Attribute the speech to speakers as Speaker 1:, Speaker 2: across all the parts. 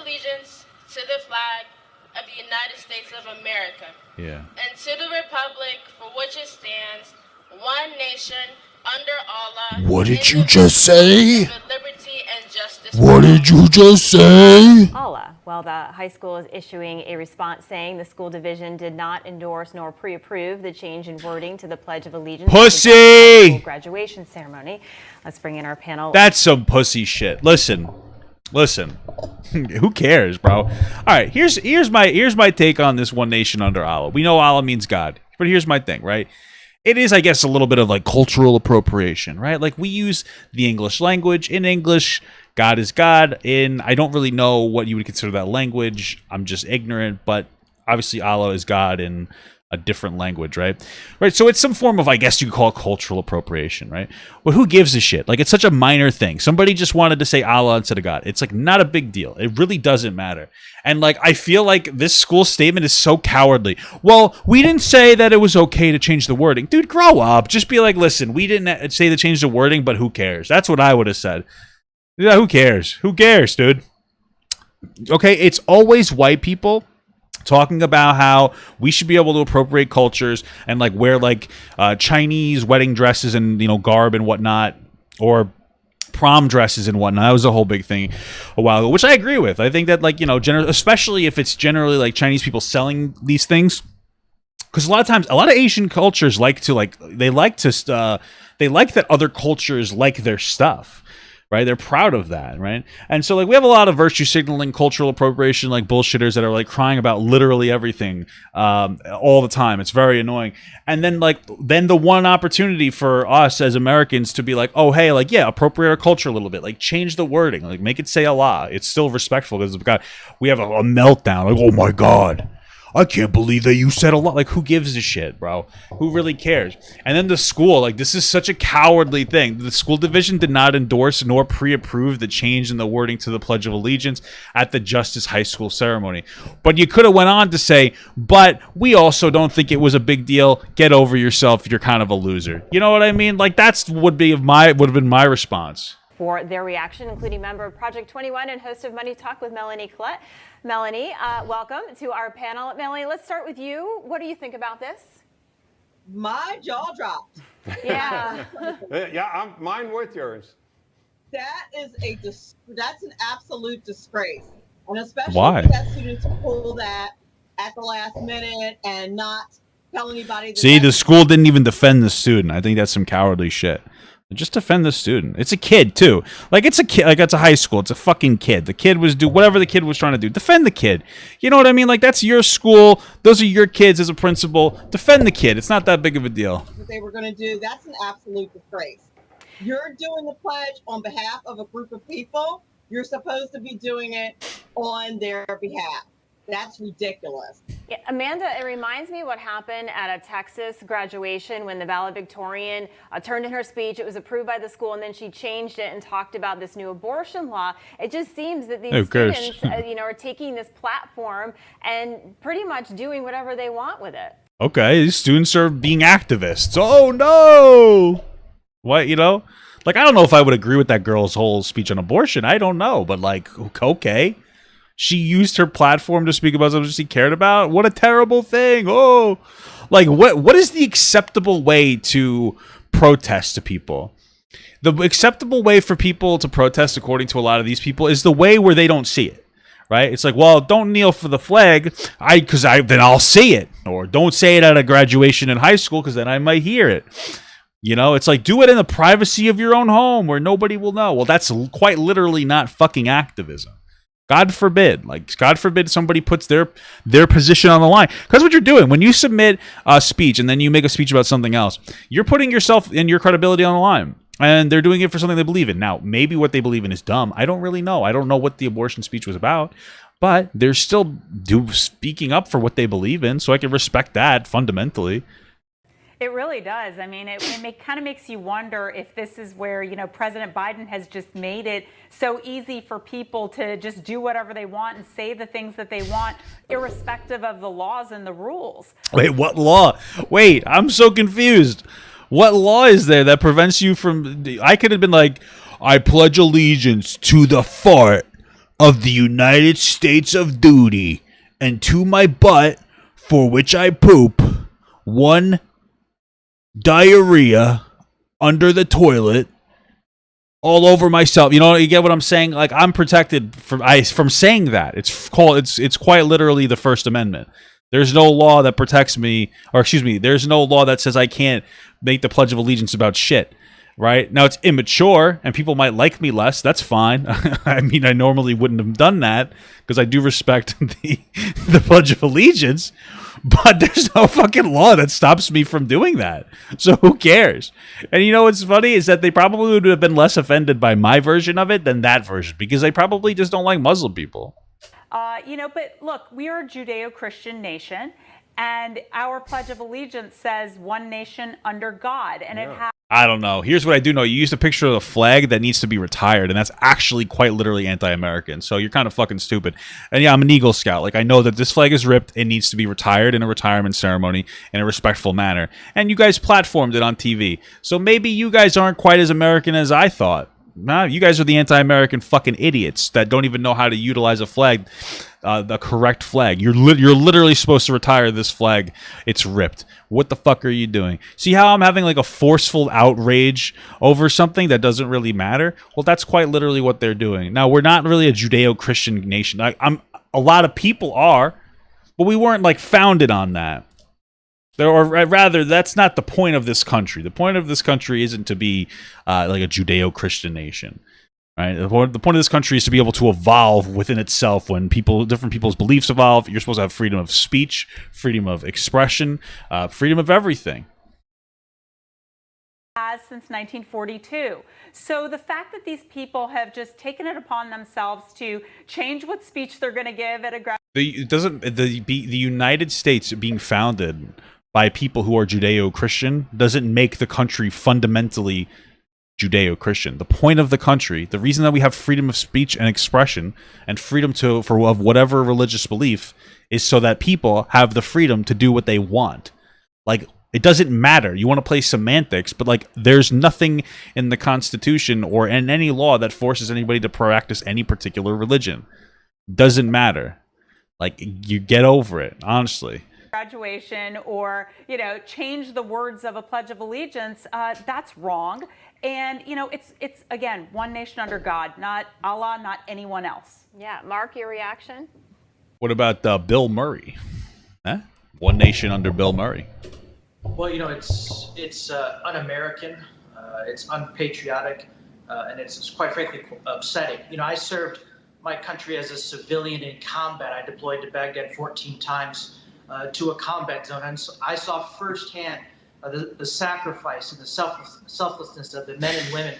Speaker 1: allegiance to the flag of the United States of America.
Speaker 2: Yeah.
Speaker 1: And to the republic for which it stands, one nation, under Allah.
Speaker 3: What did you just say?
Speaker 1: With liberty and justice.
Speaker 3: What did you just say?
Speaker 4: Allah. Well, the high school is issuing a response saying the school division did not endorse nor pre-approve the change in wording to the Pledge of Allegiance.
Speaker 2: Pussy!
Speaker 4: Graduation ceremony. Let's bring in our panel.
Speaker 2: That's some pussy shit. Listen. Who cares, bro? All right, here's my take on this one nation under Allah. We know Allah means God, but here's my thing, right? It is, I guess, a little bit of like cultural appropriation, right? Like we use the English language. In English, God is God. I don't really know what you would consider that language. I'm just ignorant, but obviously Allah is God in a different language, right? Right. So it's some form of, I guess you could call it cultural appropriation, right? Well, who gives a shit? Like it's such a minor thing. Somebody just wanted to say Allah instead of God. It's like not a big deal. It really doesn't matter. And like I feel like this school statement is so cowardly. Well, we didn't say that it was okay to change the wording. Dude, grow up. Just be like, listen, we didn't say to change the wording, but who cares? That's what I would have said. Yeah, who cares? Who cares, dude? Okay, it's always white people talking about how we should be able to appropriate cultures and like wear like Chinese wedding dresses and, you know, garb and whatnot, or prom dresses and whatnot. That was a whole big thing a while ago, which I agree with. I think that, like, you know, especially if it's generally like Chinese people selling these things, because a lot of times, a lot of Asian cultures like that other cultures like their stuff. Right, they're proud of that, right? And so, like, we have a lot of virtue signaling, cultural appropriation, like bullshitters that are like crying about literally everything all the time. It's very annoying. And then, then the one opportunity for us as Americans to be like, oh, hey, like, yeah, appropriate our culture a little bit, like, change the wording, like, make it say Allah. It's still respectful because we have a meltdown. Like, oh my God, I can't believe that you said a lot. Like, who gives a shit, bro? Who really cares? And then the school, like, this is such a cowardly thing. The school division did not endorse nor pre-approve the change in the wording to the Pledge of Allegiance at the Justice High School ceremony. But you could have went on to say, but we also don't think it was a big deal. Get over yourself. You're kind of a loser. You know what I mean? Like, that's would have been my response.
Speaker 4: For their reaction, including member of Project 21 and host of Money Talk with Melanie Collette. Melanie, welcome to our panel. Melanie, let's start with you. What do you think about this?
Speaker 5: My jaw dropped.
Speaker 4: Yeah.
Speaker 6: Yeah, mine with yours.
Speaker 5: That's an absolute disgrace. And especially
Speaker 2: Why?
Speaker 5: for that student to pull that at the last minute and not tell anybody.
Speaker 2: See, the school didn't even defend the student. I think that's some cowardly shit. Just defend the student. It's a kid too. Like, it's a kid. Like, it's a high school. It's a fucking kid. The kid was whatever the kid was trying to do. Defend the kid. You know what I mean? Like, that's your school. Those are your kids as a principal. Defend the kid. It's not that big of a deal.
Speaker 5: What they were going to do. That's an absolute disgrace. You're doing the pledge on behalf of a group of people. You're supposed to be doing it on their behalf. That's ridiculous.
Speaker 4: Yeah, Amanda, it reminds me what happened at a Texas graduation when the valedictorian turned in her speech. It was approved by the school, and then she changed it and talked about this new abortion law. It just seems that these students, are taking this platform and pretty much doing whatever they want with it.
Speaker 2: Okay, these students are being activists. Oh no! What, you know? Like, I don't know if I would agree with that girl's whole speech on abortion. I don't know, but like, okay. She used her platform to speak about something she cared about. What a terrible thing. Oh, like what is the acceptable way to protest to people? The acceptable way for people to protest, according to a lot of these people, is the way where they don't see it, right? It's like, well, don't kneel for the flag, then I'll see it. Or don't say it at a graduation in high school, because then I might hear it. You know, it's like, do it in the privacy of your own home where nobody will know. Well, that's quite literally not fucking activism. God forbid somebody puts their position on the line. Because what you're doing, when you submit a speech and then you make a speech about something else, you're putting yourself and your credibility on the line. And they're doing it for something they believe in. Now, maybe what they believe in is dumb. I don't really know. I don't know what the abortion speech was about. But they're still speaking up for what they believe in. So I can respect that fundamentally.
Speaker 7: It really does. I mean, it kind of makes you wonder if this is where, President Biden has just made it so easy for people to just do whatever they want and say the things that they want, irrespective of the laws and the rules.
Speaker 2: Wait, what law? Wait, I'm so confused. What law is there that prevents you from... I could have been like, I pledge allegiance to the fart
Speaker 3: of the United States of duty, and to my butt, for which I poop, 1 diarrhea under the toilet, all over myself. You know, you get what I'm saying? Like, I'm protected from saying that. It's quite literally the First Amendment. There's no law that protects me, or excuse me, there's no law that says I can't make the Pledge of Allegiance about shit. Right? Now, it's immature, and people might like me less. That's fine. I mean, I normally wouldn't have done that, because I do respect the Pledge of Allegiance, but there's no fucking law that stops me from doing that. So who cares? And you know what's funny is that they probably would have been less offended by my version of it than that version, because they probably just don't like Muslim people.
Speaker 7: But look, we are a Judeo-Christian nation, and our Pledge of Allegiance says one nation under God, and it has.
Speaker 2: I don't know. Here's what I do know. You used a picture of a flag that needs to be retired, and that's actually quite literally anti-American. So you're kind of fucking stupid. And yeah, I'm an Eagle Scout. Like, I know that this flag is ripped. It needs to be retired in a retirement ceremony in a respectful manner. And you guys platformed it on TV. So maybe you guys aren't quite as American as I thought. Nah, you guys are the anti-American fucking idiots that don't even know how to utilize a flag, the correct flag. You're literally supposed to retire this flag. It's ripped. What the fuck are you doing? See how I'm having like a forceful outrage over something that doesn't really matter? Well, that's quite literally what they're doing. Now, we're not really a Judeo-Christian nation. A lot of people are, but we weren't like founded on that. Or rather, that's not the point of this country. The point of this country isn't to be like a Judeo-Christian nation, right? The point of this country is to be able to evolve within itself. When different people's beliefs evolve, you're supposed to have freedom of speech, freedom of expression, freedom of everything.
Speaker 7: Has since 1942. So the fact that these people have just taken it upon themselves to change what speech they're going to give at a
Speaker 2: the United States being founded by people who are Judeo-Christian doesn't make the country fundamentally Judeo-Christian. The point of the country, the reason that we have freedom of speech and expression and freedom of whatever religious belief, is so that people have the freedom to do what they want. Like, it doesn't matter. You want to play semantics, but like, there's nothing in the Constitution or in any law that forces anybody to practice any particular religion. Doesn't matter. Like, you get over it, honestly.
Speaker 7: Graduation, or change the words of a Pledge of Allegiance, that's wrong. And it's again, one nation under God, not Allah, not anyone else.
Speaker 4: Yeah, Mark, your reaction?
Speaker 2: What about Bill Murray? Huh? One nation under Bill Murray.
Speaker 8: Well, it's un-American, it's unpatriotic, and it's quite frankly upsetting. I served my country as a civilian in combat. I deployed to Baghdad 14 times. To a combat zone, and so I saw firsthand the sacrifice and the selflessness of the men and women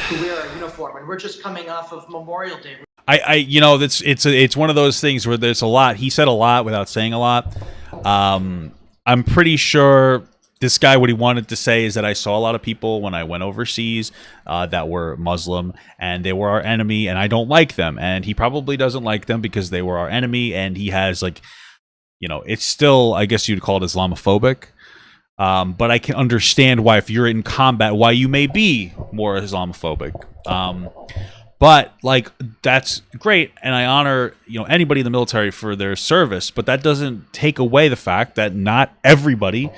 Speaker 8: who wear our uniform, and we're just coming off of Memorial Day.
Speaker 2: It's one of those things where there's a lot. He said a lot without saying a lot. I'm pretty sure this guy, what he wanted to say is that I saw a lot of people when I went overseas that were Muslim, and they were our enemy, and I don't like them, and he probably doesn't like them because they were our enemy, and he has like. It's still, I guess you'd call it Islamophobic. But I can understand why, if you're in combat, why you may be more Islamophobic. But, like, that's great. And I honor, anybody in the military for their service. But that doesn't take away the fact that not everybody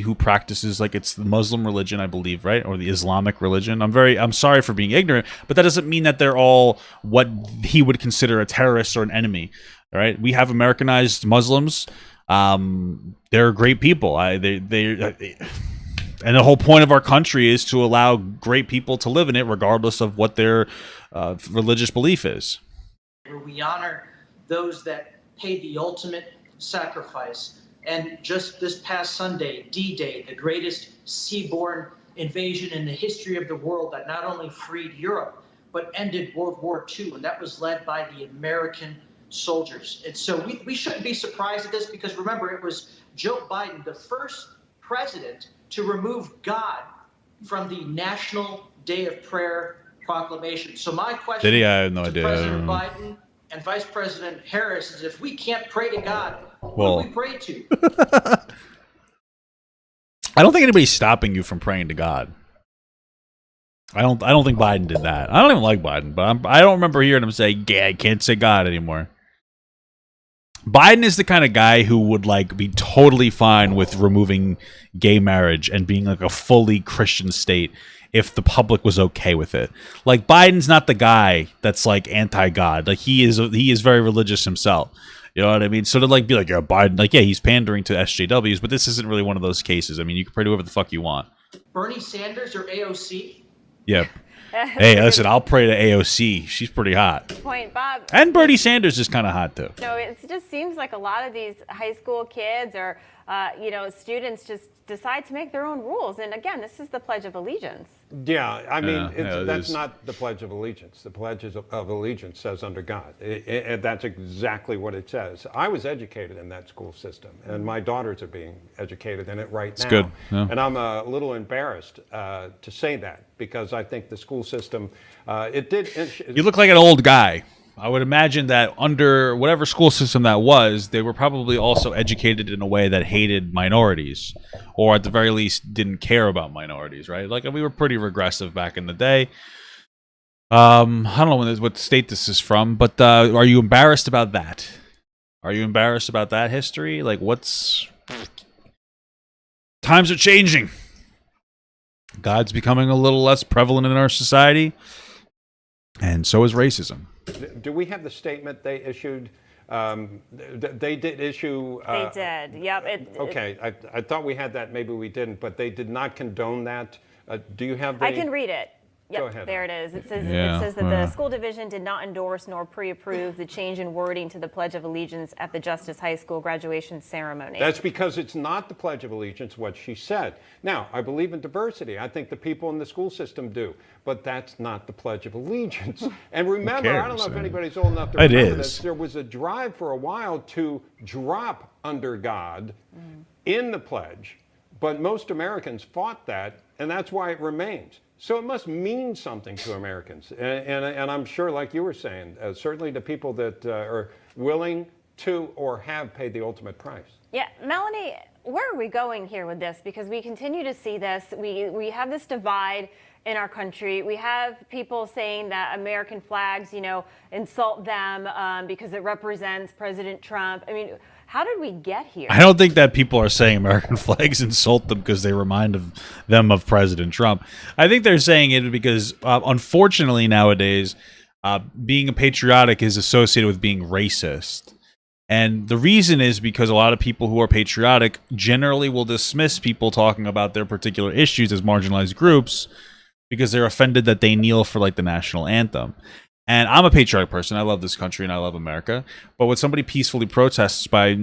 Speaker 2: who practices, like, it's the Muslim religion, I believe, right? Or the Islamic religion. I'm sorry for being ignorant, but that doesn't mean that they're all what he would consider a terrorist or an enemy, right? We have Americanized Muslims. They're great people. And the whole point of our country is to allow great people to live in it, regardless of what their religious belief is.
Speaker 8: We honor those that paid the ultimate sacrifice. And just this past Sunday, D-Day, the greatest seaborne invasion in the history of the world that not only freed Europe, but ended World War II. And that was led by the American soldiers. And so we shouldn't be surprised at this, because remember, it was Joe Biden, the first president to remove God from the National Day of Prayer proclamation. So my question
Speaker 2: I have no
Speaker 8: to
Speaker 2: idea.
Speaker 8: President Biden and Vice President Harris is, if we can't pray to God, what do we pray to?
Speaker 2: I don't think anybody's stopping you from praying to God. I don't think Biden did that. I don't even like Biden, but I don't remember hearing him say, "Yeah, I can't say God anymore." Biden is the kind of guy who would like be totally fine with removing gay marriage and being like a fully Christian state if the public was okay with it. Like Biden's not the guy that's like anti-God. Like he is very religious himself. You know what I mean? So to like be like, yeah, Biden, like yeah, he's pandering to SJWs, but this isn't really one of those cases. I mean, you can pray to whoever the fuck you want.
Speaker 8: Bernie Sanders or AOC?
Speaker 2: Yeah. Hey, listen, I'll pray to AOC. She's pretty hot.
Speaker 4: Point, Bob.
Speaker 2: And Bernie Sanders is kind of hot too.
Speaker 4: No, it just seems like a lot of these high school kids or students just decide to make their own rules. And again, this is the Pledge of Allegiance.
Speaker 6: Yeah, I mean,
Speaker 2: it
Speaker 6: that's
Speaker 2: is.
Speaker 6: not the Pledge of Allegiance. The Pledge of Allegiance says under God. That's exactly what it says. I was educated in that school system, and my daughters are being educated in it right now.
Speaker 2: good, yeah.
Speaker 6: And I'm a little embarrassed to say that because I think the school system, it did.
Speaker 2: You look like an old guy. I would imagine that under whatever school system that was, they were probably also educated in a way that hated minorities, or at the very least didn't care about minorities, right? Like we were pretty regressive back in the day. I don't know what state this is from, but are you embarrassed about that? Are you embarrassed about that history? Like times are changing. God's becoming a little less prevalent in our society, and so is racism.
Speaker 6: Do we have the statement they issued? They did issue.
Speaker 4: They did. Yep.
Speaker 6: Okay, I thought we had that. Maybe we didn't, but they did not condone that. Do you have the?
Speaker 4: I can read it. Yep,
Speaker 6: Go ahead.
Speaker 4: there it is. It says that the
Speaker 2: Yeah.
Speaker 4: school division did not endorse nor pre-approve the change in wording to the Pledge of Allegiance at the Justice High School graduation ceremony.
Speaker 6: That's because it's not the Pledge of Allegiance, what she said. Now, I believe in diversity. I think the people in the school system do. But that's not the Pledge of Allegiance. And remember, I don't know if anybody's old enough to
Speaker 2: It
Speaker 6: remember
Speaker 2: is.
Speaker 6: this, there was a drive for a while to drop under God in the pledge. But most Americans fought that, and that's why it remains. So it must mean something to Americans. And I'm sure, like you were saying, certainly to people that are willing to or have paid the ultimate price.
Speaker 4: Yeah, Melanie, where are we going here with this? Because we continue to see this. We have this divide in our country. We have people saying that American flags, insult them because it represents President Trump. I mean, how did we get here?
Speaker 2: I don't think that people are saying American flags insult them because they remind them of President Trump. I think they're saying it because, unfortunately, nowadays, being a patriotic is associated with being racist. And the reason is because a lot of people who are patriotic generally will dismiss people talking about their particular issues as marginalized groups because they're offended that they kneel for like the national anthem. And I'm a patriotic person. I love this country and I love America. But when somebody peacefully protests by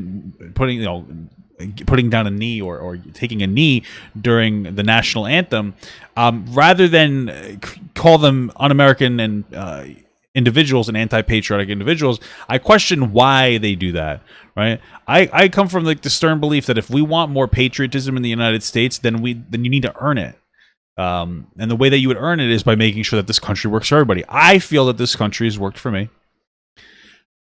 Speaker 2: putting down a knee or taking a knee during the national anthem, rather than call them un-American and individuals and anti-patriotic individuals, I question why they do that. Right? I come from like the stern belief that if we want more patriotism in the United States, then you need to earn it. And the way that you would earn it is by making sure that this country works for everybody. I feel that this country has worked for me.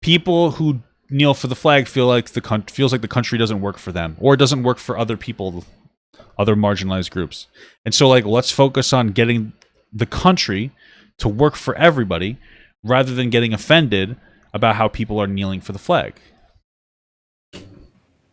Speaker 2: People who kneel for the flag feels like the country doesn't work for them, or it doesn't work for other people, other marginalized groups. And so, like, let's focus on getting the country to work for everybody, rather than getting offended about how people are kneeling for the flag.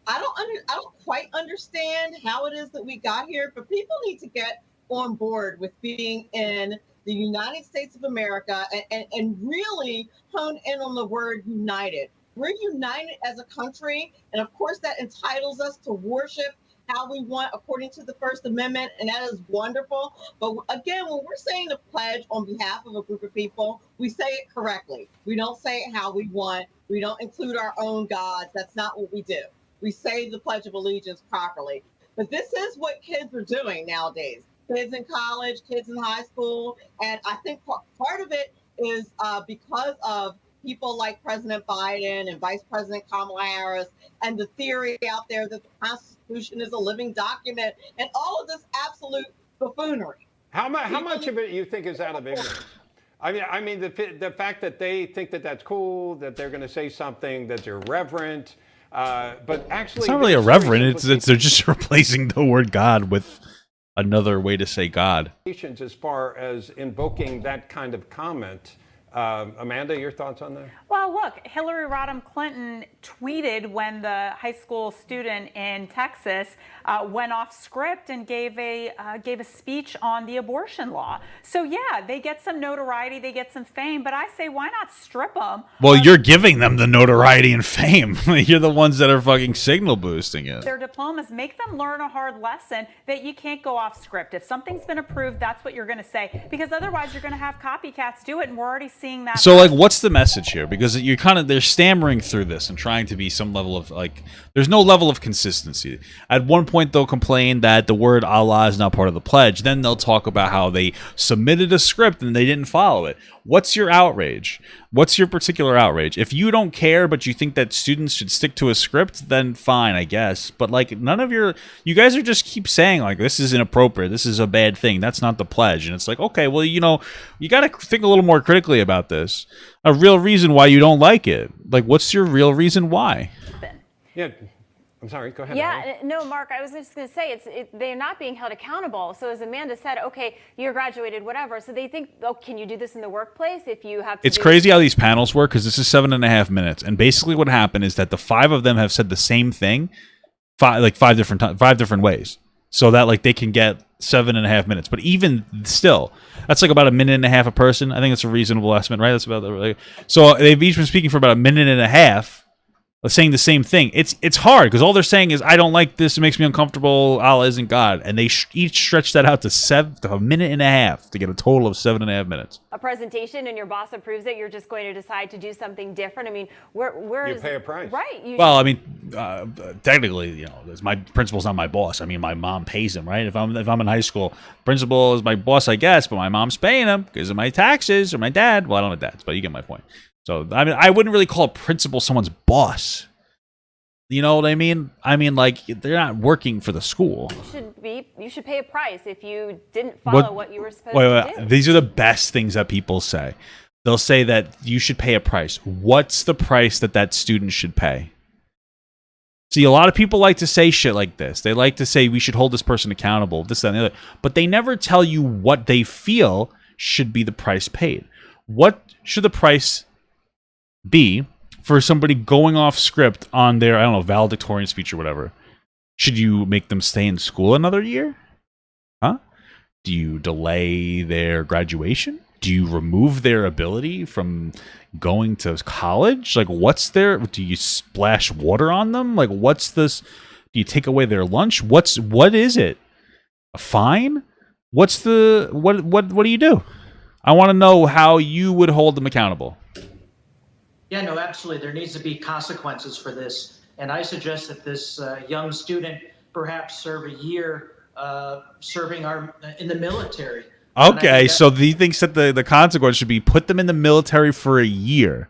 Speaker 5: I don't quite understand how it is that we got here, but people need to get on board with being in the United States of America and really hone in on the word united. We're united as a country, and of course that entitles us to worship how we want according to the First Amendment, and that is wonderful. But again, when we're saying the pledge on behalf of a group of people, we say it correctly. We don't say it how we want. We don't include our own gods. That's not what we do. We say the Pledge of Allegiance properly. But this is what kids are doing nowadays. Kids in college, kids in high school. And I think part of it is because of people like President Biden and Vice President Kamala Harris and the theory out there that the Constitution is a living document and all of this absolute buffoonery.
Speaker 6: How much of it you think is out of ignorance? I mean, the fact that they think that that's cool, that they're going to say something that's irreverent, but actually
Speaker 2: It's not really irreverent. They're just replacing the word God with another way to say God.
Speaker 6: As far as invoking that kind of comment. Amanda, your thoughts on that?
Speaker 7: Well, look, Hillary Rodham Clinton tweeted when the high school student in Texas went off script and gave a speech on the abortion law. So yeah, they get some notoriety, they get some fame, but I say, why not strip them?
Speaker 2: Well, you're giving them the notoriety and fame. You're the ones that are fucking signal boosting it.
Speaker 7: Their diplomas, make them learn a hard lesson that you can't go off script. If something's been approved, that's what you're going to say, because otherwise you're going to have copycats do it, and we're already seeing that.
Speaker 2: So, like, what's the message here? Because you're they're stammering through this and trying to be some level of, like, there's no level of consistency. At one point, they'll complain that the word Allah is not part of the pledge. Then they'll talk about how they submitted a script and they didn't follow it. What's your outrage? What's your particular outrage? If you don't care, but you think that students should stick to a script, then fine, I guess. But, like, you guys are just keep saying, like, this is inappropriate. This is a bad thing. That's not the pledge. And it's like, okay, well, you got to think a little more critically about this. A real reason why you don't like it. Like, what's your real reason why?
Speaker 6: Yeah. I'm sorry, go ahead.
Speaker 4: Yeah, no, Mark, I was just going to say, they're not being held accountable. So as Amanda said, okay, you're graduated, whatever. So they think, oh, can you do this in the workplace if you have to?
Speaker 2: It's crazy how these panels work, because this is 7.5 minutes. And basically what happened is that the 5 of them have said the same thing, five different ways. So that, like, they can get 7.5 minutes. But even still, that's like about a minute and a half a person. I think it's a reasonable estimate, right? That's about the, so they've each been speaking for about a minute and a half, saying the same thing. It's hard because all they're saying is, I don't like this, it makes me uncomfortable, Allah isn't God, and they each stretch that out to a minute and a half to get a total of 7.5 minutes.
Speaker 4: A presentation and your boss approves it, you're just going to decide to do something different. I mean, where
Speaker 6: you
Speaker 4: is
Speaker 6: pay a price,
Speaker 4: right?
Speaker 2: Well, I mean, technically, my principal's not my boss. I mean, my mom pays him, right? If I'm in high school, principal is my boss, I guess, but my mom's paying him because of my taxes, or my dad. Well, I don't have dads, but you get my point. So, I mean, I wouldn't really call a principal someone's boss. You know what I mean? I mean, like, they're not working for the school.
Speaker 4: You should pay a price if you didn't follow what you were supposed to do.
Speaker 2: These are the best things that people say. They'll say that you should pay a price. What's the price that student should pay? See, a lot of people like to say shit like this. They like to say we should hold this person accountable, this, that, and the other. But they never tell you what they feel should be the price paid. What should the price be for somebody going off script on their, I don't know, valedictorian speech or whatever? Should you make them stay in school another year? Huh? Do you delay their graduation? Do you remove their ability from going to college? Like, do you splash water on them? Like, what's this? Do you take away their lunch? What is it? A fine? What do you do? I want to know how you would hold them accountable.
Speaker 8: Yeah, no, absolutely. There needs to be consequences for this. And I suggest that this young student perhaps serve a year serving in the military.
Speaker 2: Okay, so he thinks that the consequence should be put them in the military for a year.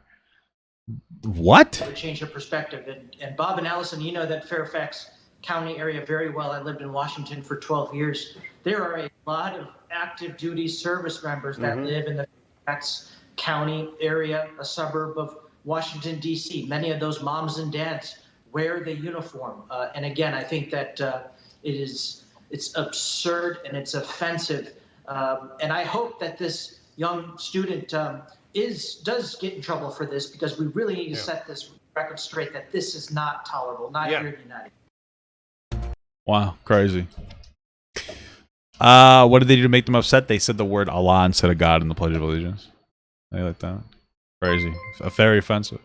Speaker 2: What?
Speaker 8: That would change their perspective. And Bob and Allison, you know that Fairfax County area very well. I lived in Washington for 12 years. There are a lot of active duty service members that live in the Fairfax County area, a suburb of Washington, D.C. Many of those moms and dads wear the uniform. And again, I think that it's absurd and it's offensive. And I hope that this young student does get in trouble for this, because we really need to set this record straight that this is not tolerable, not here in the United States.
Speaker 2: Wow, crazy. What did they do to make them upset? They said the word Allah instead of God in the Pledge of Allegiance. They like that. Crazy. Very offensive.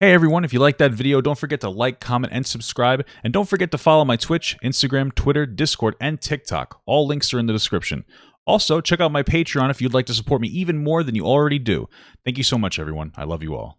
Speaker 2: Hey everyone, if you liked that video, don't forget to like, comment, and subscribe. And don't forget to follow my Twitch, Instagram, Twitter, Discord, and TikTok. All links are in the description. Also, check out my Patreon if you'd like to support me even more than you already do. Thank you so much, everyone. I love you all.